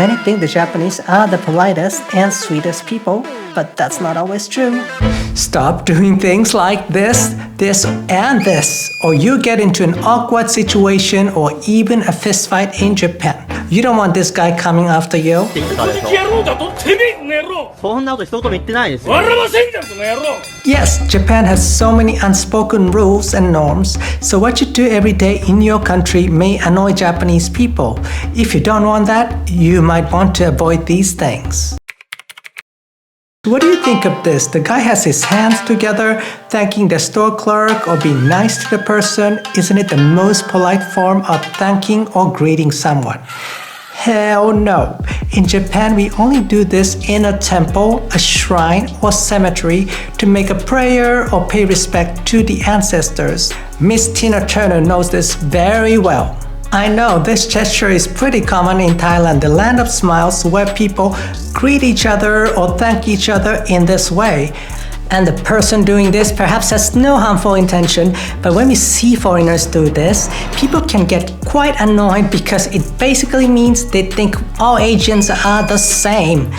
Many think the Japanese are the politest and sweetest people, but that's not always true. Stop doing things like this, and this, or you get into an awkward situation or even a fist fight in Japan. You don't want this guy coming after you. って言ってたでしょ。そんなこと一言も言ってないですよ。 Yes, Japan has so many unspoken rules and norms, so what you do every day in your country may annoy Japanese people. If you don't want that, you might want to avoid these things. What do you think of this? The guy has his hands together, thanking the store clerk or being nice to the person. Isn't it the most polite form of thanking or greeting someone? Hell no. In Japan, we only do this in a temple, a shrine, or cemetery to make a prayer or pay respect to the ancestors. Miss Tina Turner knows this very well. I know this gesture is pretty common in Thailand, the land of smiles, where people greet each other or thank each other in this way. And the person doing this perhaps has no harmful intention, but when we see foreigners do this, people can get quite annoyed because it basically means they think all Asians are the same.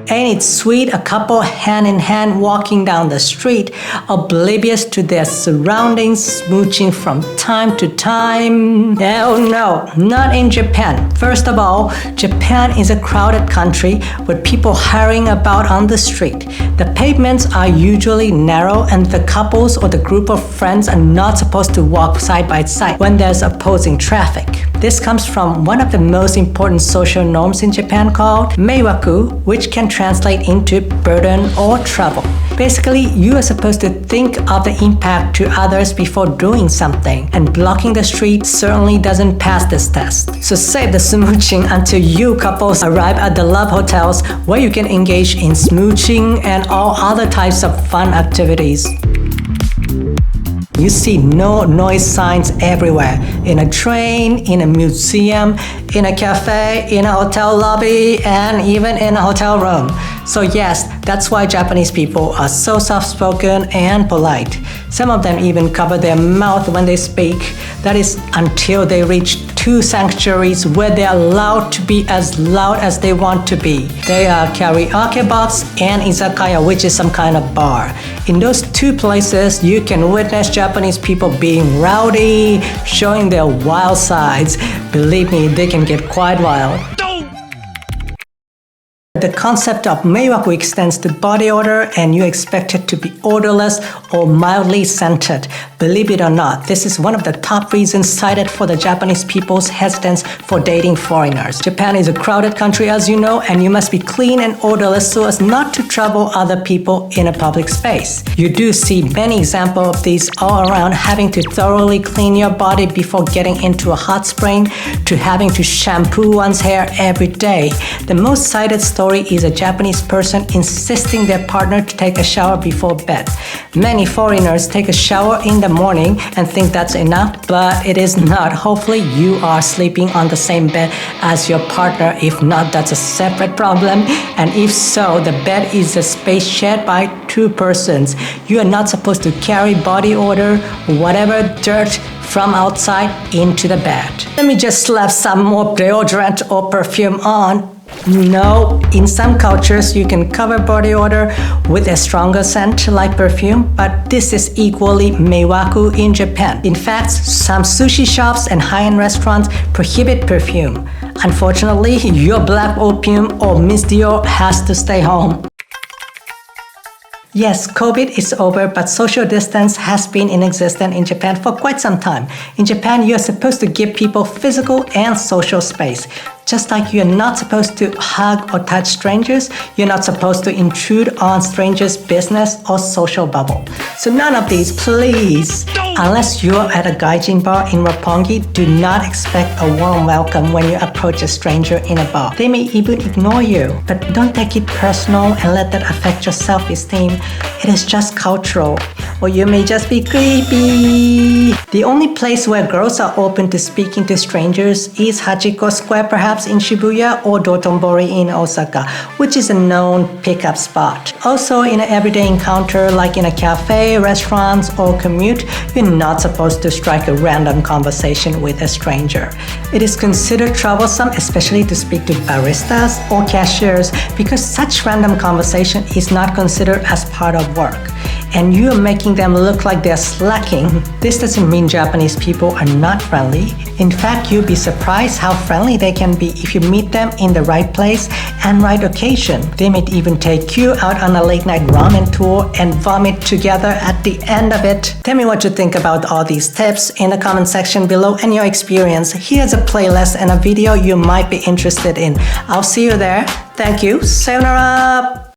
Ain't it sweet, a couple hand in hand walking down the street, oblivious to their surroundings, smooching from time to time? Hell no, not in Japan. First of all, Japan is a crowded country with people hurrying about on the street. The pavements are usually narrow and the couples or the group of friends are not supposed to walk side by side when there's opposing traffic. This comes from one of the most important social norms in Japan called meiwaku, which can translate into burden or trouble. Basically, you are supposed to think of the impact to others before doing something, and blocking the street certainly doesn't pass this test. So save the smooching until you couples arrive at the love hotels where you can engage in smooching and all other types of fun activities. You see no noise signs everywhere, in a train, in a museum, in a cafe, in a hotel lobby, and even in a hotel room. So yes, that's why Japanese people are so soft-spoken and polite. Some of them even cover their mouth when they speak. That is until they reach two sanctuaries where they are allowed to be as loud as they want to be. They are karaoke box and izakaya, which is some kind of bar. In those two places, you can witness Japanese people being rowdy, showing their wild sides. Believe me, they can get quite wild. The concept of meiwaku extends to body odor, and you expect it to be odorless or mildly scented. Believe it or not, this is one of the top reasons cited for the Japanese people's hesitance for dating foreigners. Japan is a crowded country, as you know, and you must be clean and odorless so as not to trouble other people in a public space. You do see many examples of these all around, having to thoroughly clean your body before getting into a hot spring, to having to shampoo one's hair every day. The most cited story is a Japanese person insisting their partner to take a shower before bed. Many foreigners take a shower in the morning and think that's enough, but it is not. Hopefully you are sleeping on the same bed as your partner. If not, that's a separate problem. And if so, the bed is a space shared by two persons. You are not supposed to carry body odor, whatever dirt from outside into the bed. Let me just slap some more deodorant or perfume on. No, in some cultures you can cover body odor with a stronger scent like perfume, but this is equally meiwaku in Japan. In fact, some sushi shops and high-end restaurants prohibit perfume. Unfortunately, your black opium or Miss Dior has to stay home. Yes, COVID is over, but social distance has been in existence in Japan for quite some time. In Japan, you are supposed to give people physical and social space. Just like you're not supposed to hug or touch strangers, you're not supposed to intrude on strangers' business or social bubble. So none of these, please. Unless you're at a gaijin bar in Roppongi, do not expect a warm welcome when you approach a stranger in a bar. They may even ignore you, but don't take it personal and let that affect your self-esteem. It is just cultural, or you may just be creepy. The only place where girls are open to speaking to strangers is Hachiko Square, perhaps, perhaps in Shibuya or Dotonbori in Osaka, which is a known pickup spot. Also, in an everyday encounter like in a cafe, restaurants, or commute, you're not supposed to strike a random conversation with a stranger. It is considered troublesome, especially to speak to baristas or cashiers, because such random conversation is not considered as part of work, and you are making them look like they're slacking. This doesn't mean Japanese people are not friendly. In fact, you'll be surprised how friendly they can be if you meet them in the right place and right occasion. They may even take you out on a late night ramen tour and vomit together at the end of it. Tell me what you think about all these tips in the comment section below and your experience. Here's a playlist and a video you might be interested in. I'll see you there. Thank you. Sayonara!